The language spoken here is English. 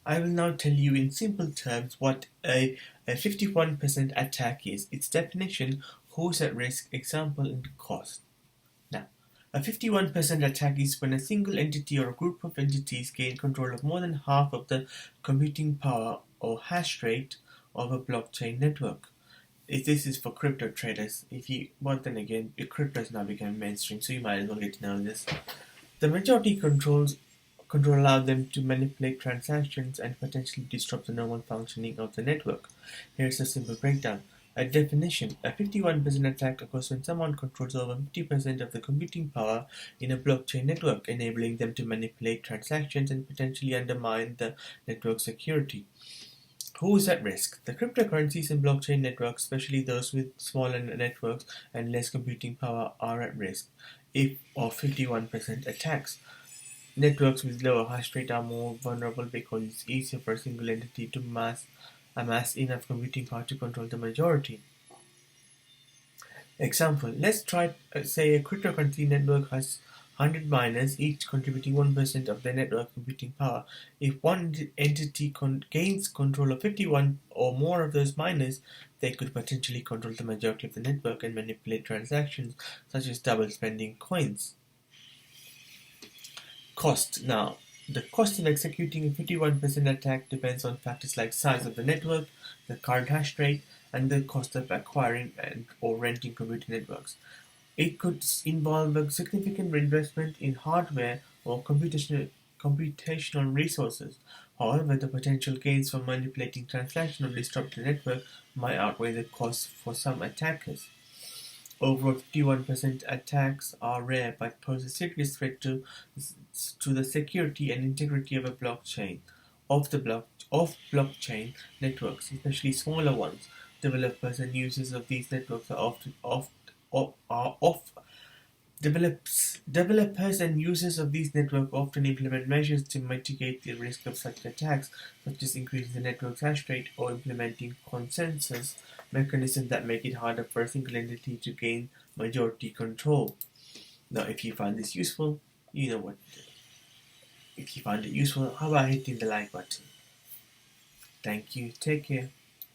I will now tell you in simple terms what a 51% attack is, its definition, who's at risk, example, and cost. Now, a 51% attack is when a single entity or a group of entities gain control of more than half of the computing power or hash rate of a blockchain network. This is for crypto traders. But then again, crypto has now become mainstream, so you might as well get to know this. The majority control allow them to manipulate transactions and potentially disrupt the normal functioning of the network. Here's a simple breakdown. A definition: a 51% attack occurs when someone controls over 50% of the computing power in a blockchain network, enabling them to manipulate transactions and potentially undermine the network security. Who is at risk? The cryptocurrencies and blockchain networks, especially those with smaller networks and less computing power, are at risk of 51% attacks. Networks with lower hash rate are more vulnerable because it's easier for a single entity to amass enough computing power to control the majority. Example: let's try say a cryptocurrency network has 100 miners, each contributing 1% of their network computing power. If one entity gains control of 51 or more of those miners, they could potentially control the majority of the network and manipulate transactions, such as double spending coins. Cost. Now, the cost of executing a 51% attack depends on factors like size of the network, the current hash rate, and the cost of acquiring or renting computer networks. It could involve a significant investment in hardware or computational resources. However, the potential gains from manipulating transactions or disrupting the network might outweigh the costs for some attackers. Overall, 51% attacks are rare but pose a serious threat to the security and integrity of a blockchain, of blockchain networks, especially smaller ones. Developers and users of these networks are of Developers and users of these networks often implement measures to mitigate the risk of such attacks, such as increasing the network's hash rate or implementing consensus mechanisms that make it harder for a single entity to gain majority control. Now, if you find this useful, you know what to do. If you find it useful, how about hitting the like button? Thank you. Take care.